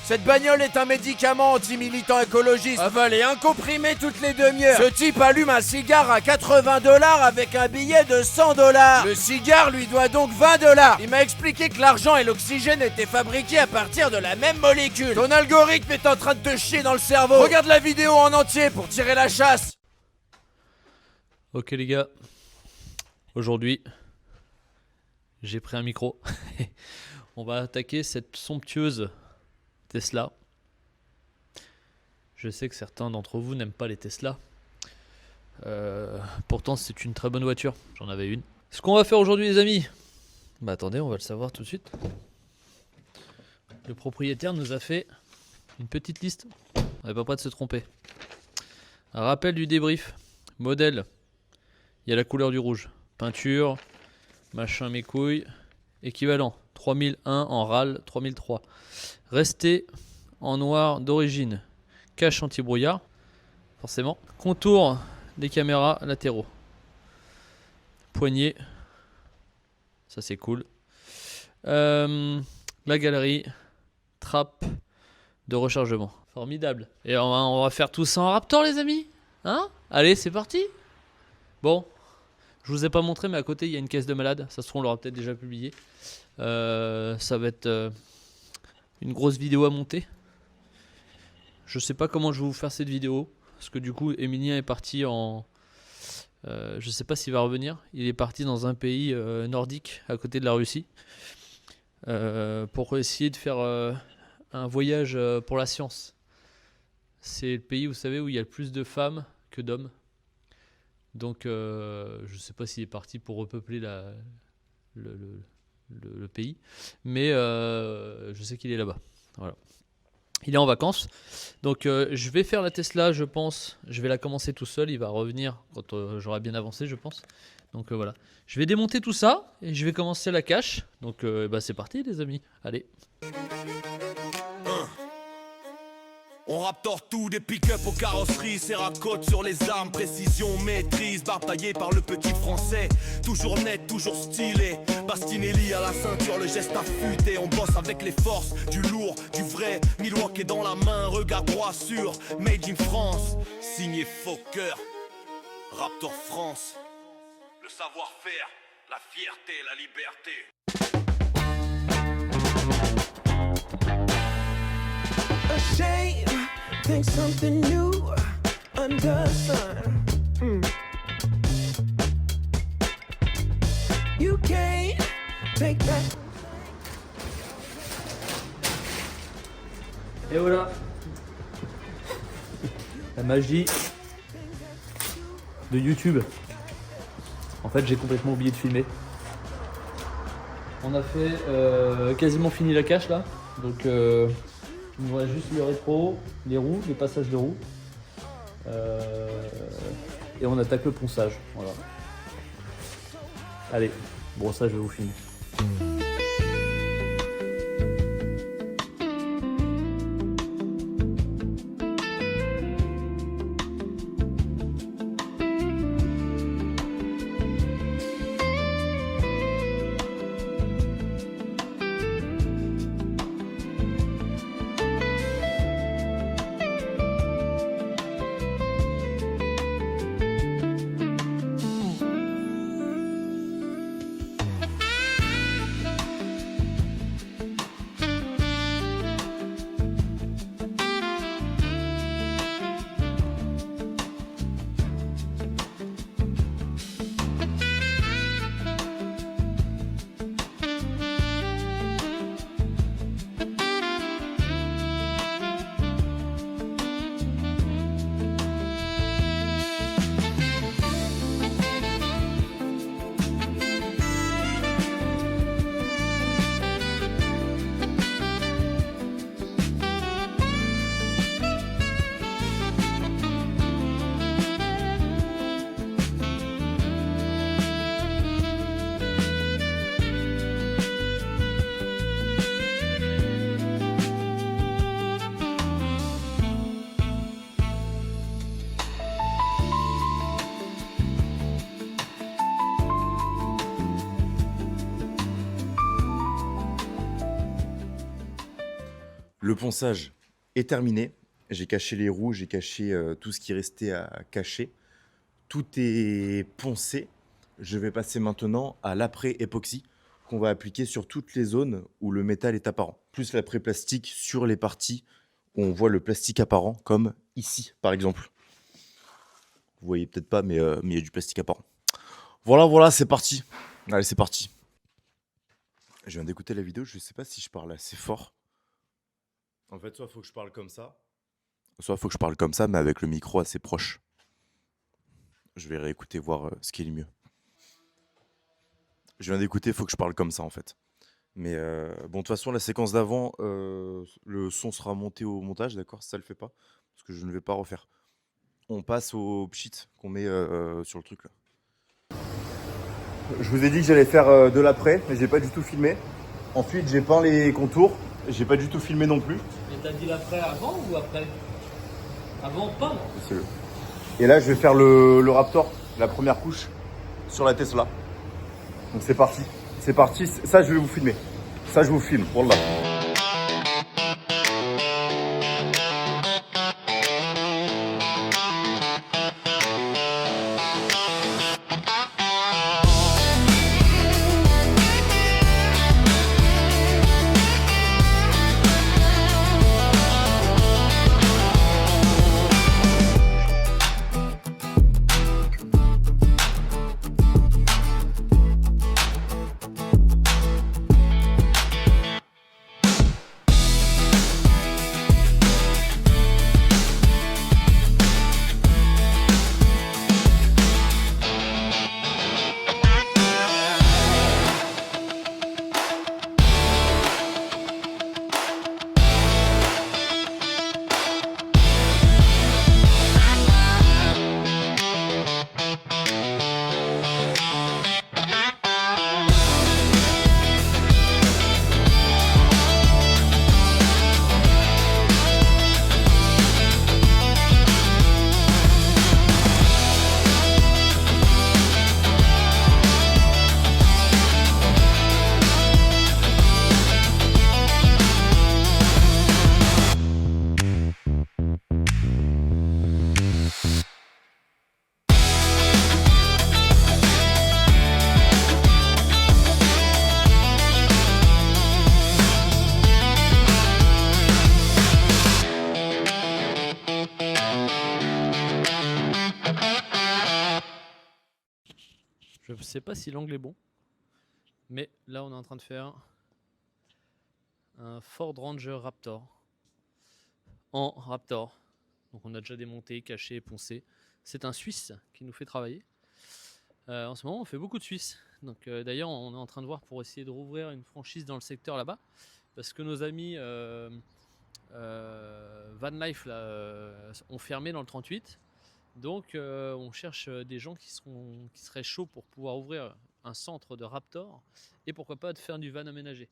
Cette bagnole est un médicament anti-militant écologiste. Avaler un comprimé toutes les demi-heures. Ce type allume un cigare à 80 $ avec un billet de 100 $. Le cigare lui doit donc 20 $. Il m'a expliqué que l'argent et l'oxygène étaient fabriqués à partir de la même molécule. Ton algorithme est en train de te chier dans le cerveau. Regarde la vidéo en entier pour tirer la chasse. Ok les gars, aujourd'hui, j'ai pris un micro. On va attaquer cette somptueuse Tesla. Je sais que certains d'entre vous n'aiment pas les Tesla. Pourtant c'est une très bonne voiture, j'en avais une. Ce qu'on va faire aujourd'hui les amis, bah attendez, on va le savoir tout de suite. Le propriétaire nous a fait une petite liste, on n'est pas prêt de se tromper. Un rappel du débrief, modèle, il y a la couleur du rouge, peinture, machin mes couilles, équivalent 3001 en RAL 3003. Resté en noir d'origine, cache anti-brouillard, forcément. Contour des caméras latéraux. Poignée, ça c'est cool. La galerie, trappe de rechargement. Formidable. Et on va faire tout ça en Raptor les amis. Hein? Allez, c'est parti. Bon, je vous ai pas montré mais à côté il y a une caisse de malade. Ça se trouve on l'aura peut-être déjà publié. Ça va être une grosse vidéo à monter. Je sais pas comment je vais vous faire cette vidéo parce que du coup Emilien est parti en je sais pas s'il va revenir. Il est parti dans un pays nordique à côté de la Russie pour essayer de faire un voyage pour la science. C'est le pays, vous savez, où il y a le plus de femmes que d'hommes. Donc je sais pas s'il est parti pour repeupler le pays, mais je sais qu'il est là-bas. Voilà. Il est en vacances, donc je vais faire la Tesla, je pense. Je vais la commencer tout seul. Il va revenir quand j'aurai bien avancé, je pense. Donc voilà. Je vais démonter tout ça et je vais commencer la cache. Donc bah, c'est parti, les amis. Allez. On raptor tout, des pick-up aux carrosseries, Serracote sur les armes, précision, maîtrise, bataillé par le petit français, toujours net, toujours stylé, Bastinelli à la ceinture, le geste affûté, on bosse avec les forces, du lourd, du vrai, Milwaukee dans la main, regard droit sur, Made in France, signé Fokker, Raptor France, le savoir-faire, la fierté, la liberté. Shame, think something new under the sun. You can't take that. Et voilà. La magie de YouTube. En fait, j'ai complètement oublié de filmer. On a fait quasiment fini la cache là. Donc il nous reste juste le rétro, les roues, les passages de roues. Et on attaque le ponçage. Voilà. Allez, bon ça je vais vous filmer. Le ponçage est terminé. J'ai caché les roues, j'ai caché tout ce qui restait à cacher. Tout est poncé. Je vais passer maintenant à l'après-époxy qu'on va appliquer sur toutes les zones où le métal est apparent. Plus l'après-plastique sur les parties où on voit le plastique apparent, comme ici par exemple. Vous voyez peut-être pas, mais il y a du plastique apparent. Voilà, c'est parti. Allez, c'est parti. Je viens d'écouter la vidéo, je sais pas si je parle assez fort. En fait, soit il faut que je parle comme ça, soit il faut que je parle comme ça, mais avec le micro assez proche. Je vais réécouter, voir ce qui est le mieux. Je viens d'écouter, il faut que je parle comme ça en fait. Mais bon, de toute façon, la séquence d'avant, le son sera monté au montage, d'accord? Ça le fait pas, parce que je ne vais pas refaire. On passe au pchit qu'on met sur le truc là. Je vous ai dit que j'allais faire de l'après, mais j'ai pas du tout filmé. Ensuite, j'ai peint les contours, j'ai pas du tout filmé non plus. Mais t'as dit l'après avant ou après? Avant peindre. Et là, je vais faire le Raptor, la première couche, sur la Tesla. Donc c'est parti. C'est parti. Ça, je vais vous filmer. Ça, je vous filme. Wallah. Je sais pas si l'angle est bon, mais là on est en train de faire un Ford Ranger Raptor en Raptor. Donc on a déjà démonté, caché, poncé. C'est un Suisse qui nous fait travailler. En ce moment on fait beaucoup de Suisses. Donc d'ailleurs on est en train de voir pour essayer de rouvrir une franchise dans le secteur là-bas. Parce que nos amis Van Life là, ont fermé dans le 38. Donc on cherche des gens qui seraient chauds pour pouvoir ouvrir un centre de Raptor et pourquoi pas de faire du van aménagé.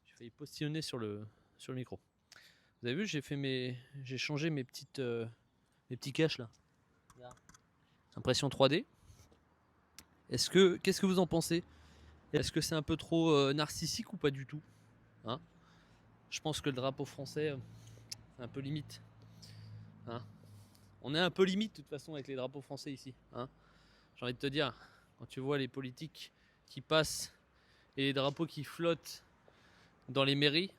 J'ai failli postillonner sur le micro. Vous avez vu, j'ai changé mes petits caches là. Impression 3D. Qu'est-ce que vous en pensez? Est-ce que c'est un peu trop narcissique ou pas du tout, hein? Je pense que le drapeau français, c'est un peu limite, hein? On est un peu limite de toute façon avec les drapeaux français ici, hein. J'ai envie de te dire, quand tu vois les politiques qui passent et les drapeaux qui flottent dans les mairies,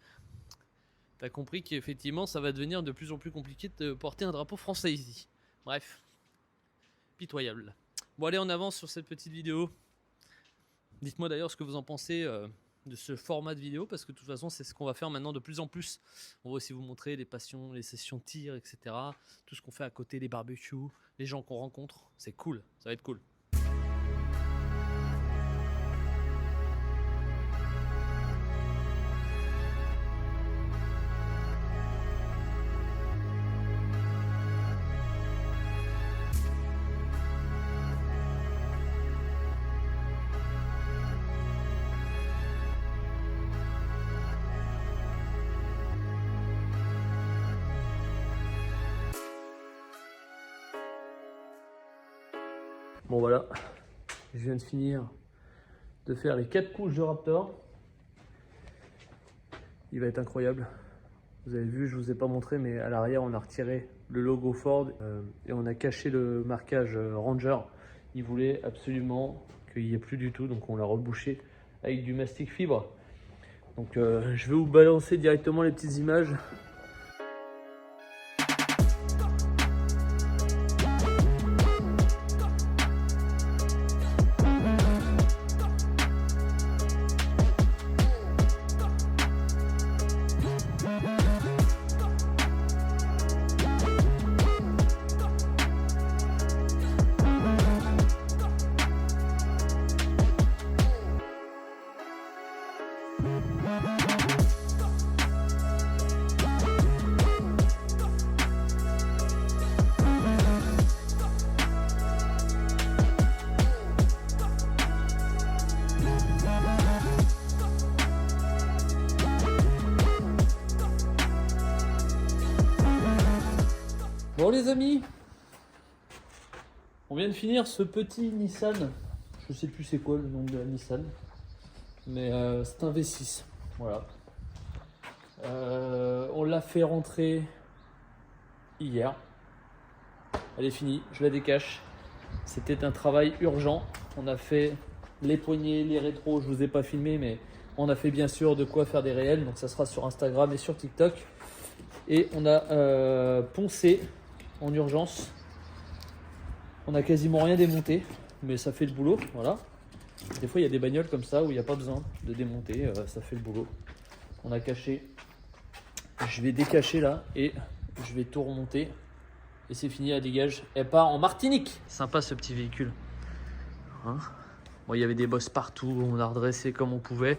t'as compris qu'effectivement ça va devenir de plus en plus compliqué de porter un drapeau français ici. Bref, pitoyable. Bon allez, on avance sur cette petite vidéo. Dites-moi d'ailleurs ce que vous en pensez de ce format de vidéo, parce que de toute façon c'est ce qu'on va faire maintenant de plus en plus. On va aussi vous montrer les passions, les sessions de tir, etc. Tout ce qu'on fait à côté, les barbecues, les gens qu'on rencontre. C'est cool, ça va être cool. Bon voilà, je viens de finir de faire les 4 couches de Raptor. Il va être incroyable. Vous avez vu, je vous ai pas montré, mais à l'arrière, on a retiré le logo Ford et on a caché le marquage Ranger. Ils voulaient absolument qu'il n'y ait plus du tout, donc on l'a rebouché avec du mastic fibre. Donc je vais vous balancer directement les petites images. Bon les amis, on vient de finir ce petit Nissan. Je sais plus c'est quoi le nom de la Nissan, mais c'est un V6. Voilà. On l'a fait rentrer hier. Elle est finie, je la décache. C'était un travail urgent. On a fait les poignées, les rétros. Je vous ai pas filmé, mais on a fait bien sûr de quoi faire des réels. Donc ça sera sur Instagram et sur TikTok. Et on a poncé en urgence. On a quasiment rien démonté, mais ça fait le boulot. Voilà. Des fois, il y a des bagnoles comme ça où il n'y a pas besoin de démonter. Ça fait le boulot. On a caché. Je vais décacher là et je vais tout remonter. Et c'est fini, elle dégage. Elle part en Martinique. Sympa ce petit véhicule. Hein, bon, il y avait des bosses partout. On a redressé comme on pouvait.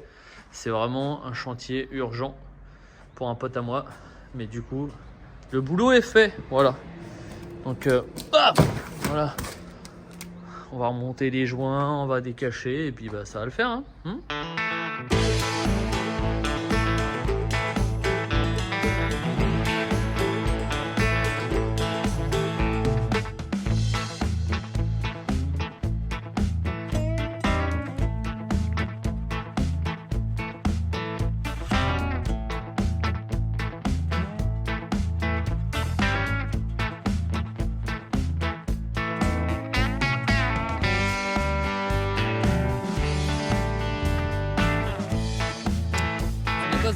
C'est vraiment un chantier urgent pour un pote à moi. Mais du coup, le boulot est fait. Voilà. Donc, voilà. On va remonter les joints, on va décacher et puis bah, ça va le faire. Hein.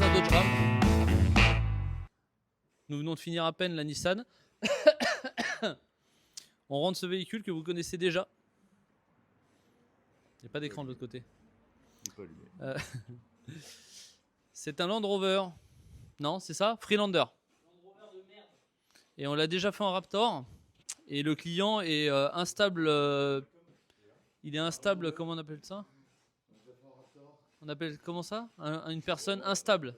Un Dodge Ram. Nous venons de finir à peine la Nissan. On rentre ce véhicule que vous connaissez déjà. Il n'y a pas d'écran de l'autre côté. C'est un Land Rover. Non, c'est ça, Freelander. Et on l'a déjà fait en Raptor. Et le client est instable. Il est instable, comment on appelle ça ? On appelle comment ça ? Une personne instable.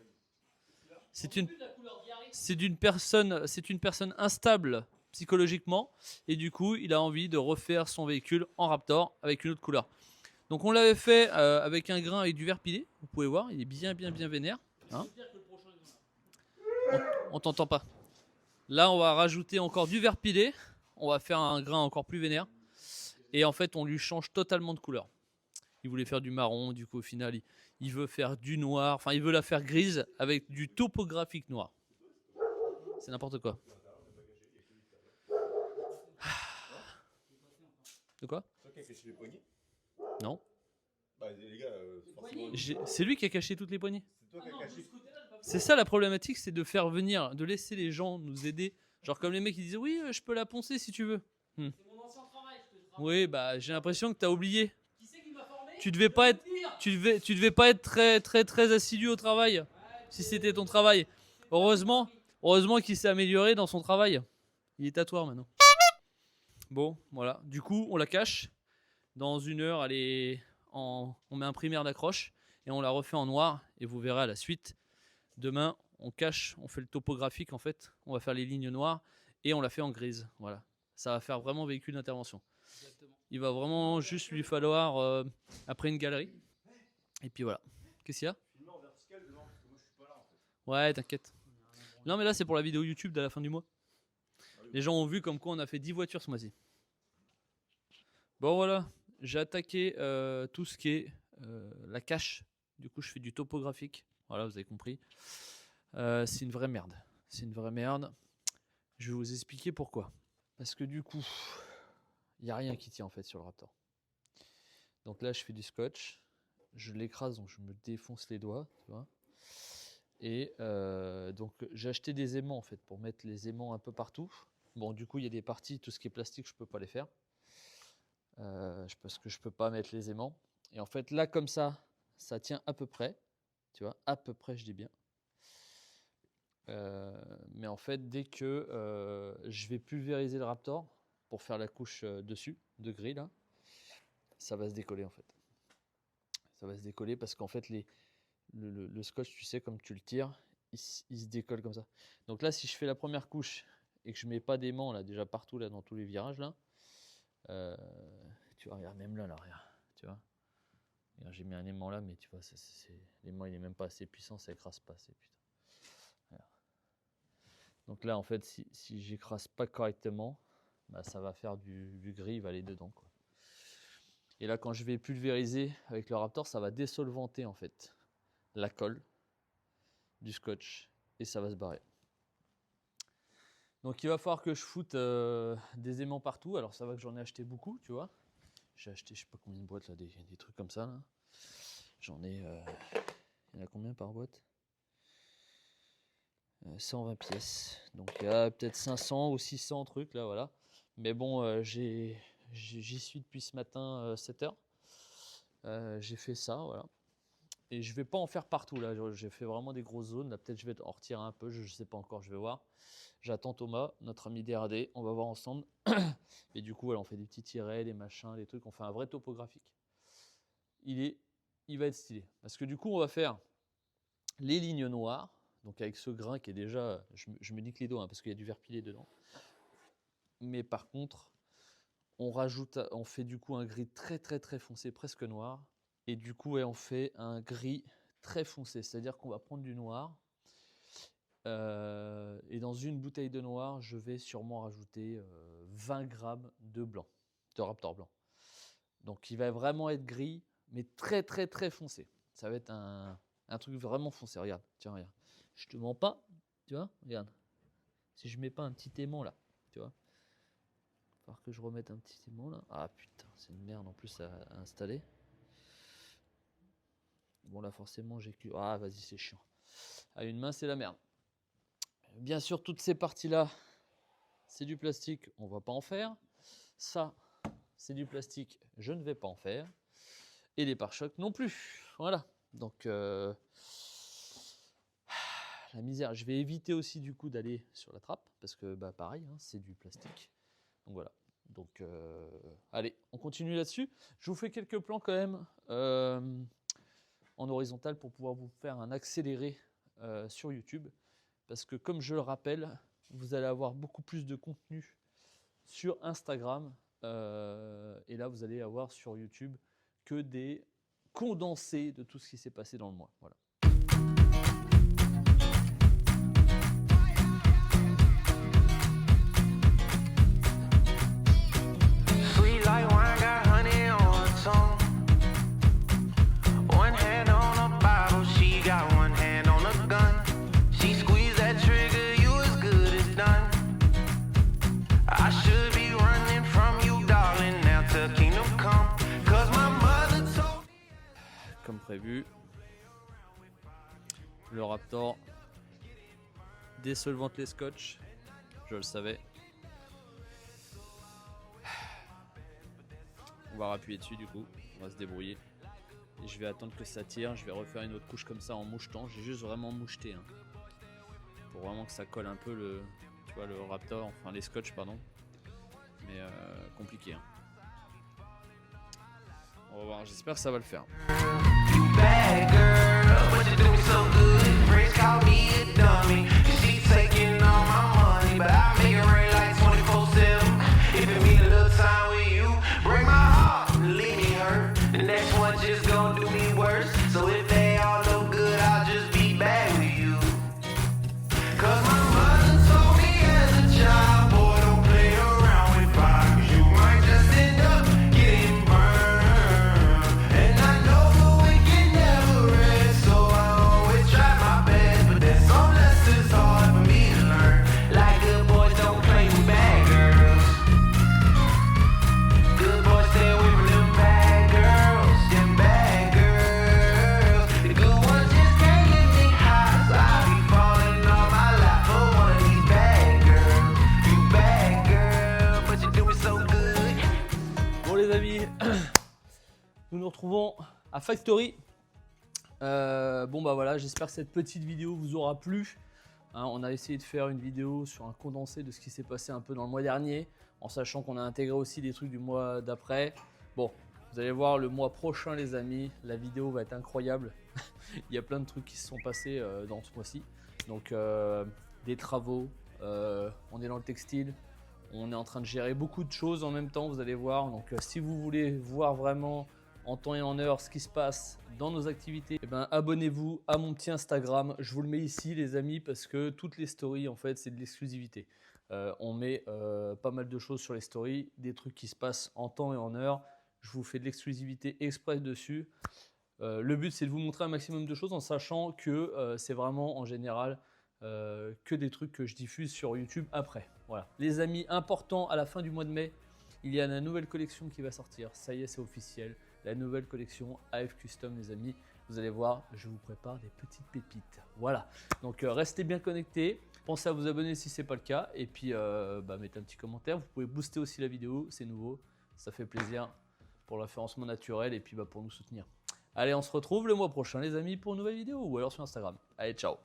C'est une personne instable psychologiquement et du coup il a envie de refaire son véhicule en Raptor avec une autre couleur. Donc on l'avait fait avec un grain avec du verre pilé. Vous pouvez voir, il est bien vénère. Hein, on t'entend pas. Là on va rajouter encore du verre pilé. On va faire un grain encore plus vénère. Et en fait on lui change totalement de couleur. Il voulait faire du marron, du coup au final il veut faire du noir, enfin il veut la faire grise avec du topographique noir. C'est n'importe quoi. De quoi ? Non. C'est lui qui a caché toutes les poignées. C'est ça la problématique, c'est de faire venir, de laisser les gens nous aider. Genre comme les mecs qui disaient oui je peux la poncer si tu veux. C'est mon ancien travail. Oui bah j'ai l'impression que t'as oublié. Tu devais pas être très assidu au travail si c'était ton travail. Heureusement qu'il s'est amélioré dans son travail. Il est tatoueur maintenant. Bon, voilà. Du coup, on la cache. Dans 1 heure, on met un primaire d'accroche et on la refait en noir. Et vous verrez à la suite. Demain, on cache, on fait le topographique en fait. On va faire les lignes noires et on la fait en grise. Voilà. Ça va faire vraiment véhicule d'intervention. Il va vraiment juste lui falloir après une galerie. Et puis voilà. Qu'est-ce qu'il y a ? Ouais, t'inquiète. Non, mais là, c'est pour la vidéo YouTube de la fin du mois. Les gens ont vu comme quoi on a fait 10 voitures ce mois-ci. Bon, voilà. J'ai attaqué tout ce qui est la cache. Du coup, je fais du topographique. Voilà, vous avez compris. c'est une vraie merde. C'est une vraie merde. Je vais vous expliquer pourquoi. Parce que du coup, il n'y a rien qui tient en fait sur le Raptor. Donc là, je fais du scotch. Je l'écrase, donc je me défonce les doigts. Tu vois. Et donc j'ai acheté des aimants en fait pour mettre les aimants un peu partout. Bon, du coup, il y a des parties, tout ce qui est plastique, je ne peux pas les faire. Parce que je ne peux pas mettre les aimants. Et en fait, là, comme ça tient à peu près. Tu vois, à peu près, je dis bien. Mais en fait, dès que je vais pulvériser le Raptor pour faire la couche dessus, de gris, là, ça va se décoller en fait. Ça va se décoller parce qu'en fait, le scotch, tu sais, comme tu le tires, il se décolle comme ça. Donc là, si je fais la première couche et que je mets pas d'aimant là, déjà partout, là, dans tous les virages, là, tu vois, regarde, même là, regarde, tu vois. Regarde, j'ai mis un aimant là, mais tu vois, l'aimant, il est même pas assez puissant, ça écrase pas assez, putain. Voilà. Donc là, en fait, si j'écrase pas correctement, bah, ça va faire du gris, il va aller dedans, quoi. Et là, quand je vais pulvériser avec le Raptor, ça va désolvanter en fait la colle du scotch et ça va se barrer. Donc il va falloir que je foute des aimants partout. Alors ça va que j'en ai acheté beaucoup, tu vois. J'ai acheté je sais pas combien de boîtes là, des trucs comme ça là. J'en ai... il y en a combien par boîte 120 pièces. Donc il y a peut-être 500 ou 600 trucs là, voilà. Mais bon, j'y suis depuis ce matin 7h. J'ai fait ça, voilà. Et je vais pas en faire partout là. J'ai fait vraiment des grosses zones. Là, peut-être je vais en retirer un peu. Je sais pas encore, je vais voir. J'attends Thomas, notre ami DRD. On va voir ensemble. Et du coup, voilà, on fait des petits tirets, des machins, des trucs. On fait un vrai topographique. Il va être stylé. Parce que du coup, on va faire les lignes noires. Donc avec ce grain qui est déjà... Je me nique les doigts hein, parce qu'il y a du verre pilé dedans. Mais par contre, on fait du coup un gris très très très foncé, presque noir. Et du coup, on fait un gris très foncé. C'est-à-dire qu'on va prendre du noir. Et dans une bouteille de noir, je vais sûrement rajouter 20 grammes de blanc, de Raptor blanc. Donc il va vraiment être gris, mais très très très foncé. Ça va être un truc vraiment foncé. Regarde, tiens, regarde. Je te mens pas, tu vois, regarde. Si je mets pas un petit aimant là, tu vois. Il va falloir que je remette un petit aimant là. Ah putain, c'est une merde en plus à installer. Bon là forcément j'ai que... Ah vas-y c'est chiant. À une main c'est la merde. Bien sûr toutes ces parties là c'est du plastique, on va pas en faire. Ça c'est du plastique, je ne vais pas en faire. Et les pare-chocs non plus. Voilà. Donc la misère. Je vais éviter aussi du coup d'aller sur la trappe. Parce que bah pareil hein, c'est du plastique. Donc voilà. Donc allez on continue là-dessus. Je vous fais quelques plans quand même. En horizontal pour pouvoir vous faire un accéléré sur YouTube. Parce que comme je le rappelle, vous allez avoir beaucoup plus de contenu sur Instagram. Et là, vous allez avoir sur YouTube que des condensés de tout ce qui s'est passé dans le mois. Voilà. Comme prévu, le Raptor désolvante les scotch, je le savais. On va appuyer dessus du coup, on va se débrouiller. Et je vais attendre que ça tire, je vais refaire une autre couche comme ça en mouchetant. J'ai juste vraiment moucheté hein, pour vraiment que ça colle un peu le Raptor, enfin les scotch pardon. Mais compliqué hein. On va voir, j'espère que ça va le faire. Bad girl, but you do me so good. Friends call me a dummy. She taking all my money, but I make it rain like 24/7. If it mean a little time with you, break my heart, leave me hurt. The next one just gonna do me worse. So if they all look good, I'll just be bad with you. 'Cause my mother told me as a child, boy, don't play around with fire, 'cause you might just end up getting burned. So I always try my best, but there's some lessons retrouvons à Factory. Bon bah voilà, j'espère que cette petite vidéo vous aura plu. Hein, on a essayé de faire une vidéo sur un condensé de ce qui s'est passé un peu dans le mois dernier, en sachant qu'on a intégré aussi des trucs du mois d'après. Bon, vous allez voir le mois prochain les amis, la vidéo va être incroyable. Il y a plein de trucs qui se sont passés dans ce mois-ci. Donc des travaux, on est dans le textile, on est en train de gérer beaucoup de choses en même temps, vous allez voir. Donc si vous voulez voir vraiment en temps et en heure ce qui se passe dans nos activités, eh ben, abonnez-vous à mon petit Instagram. Je vous le mets ici les amis parce que toutes les stories en fait c'est de l'exclusivité. On met pas mal de choses sur les stories, des trucs qui se passent en temps et en heure. Je vous fais de l'exclusivité express dessus. Le but c'est de vous montrer un maximum de choses en sachant que c'est vraiment en général que des trucs que je diffuse sur YouTube après. Voilà. Les amis, important à la fin du mois de mai, il y a la nouvelle collection qui va sortir. Ça y est, c'est officiel. La nouvelle collection AF Custom, les amis. Vous allez voir, je vous prépare des petites pépites. Voilà. Donc, restez bien connectés. Pensez à vous abonner si ce n'est pas le cas. Et puis, mettez un petit commentaire. Vous pouvez booster aussi la vidéo. C'est nouveau. Ça fait plaisir pour le référencement naturel et puis pour nous soutenir. Allez, on se retrouve le mois prochain, les amis, pour une nouvelle vidéo ou alors sur Instagram. Allez, ciao!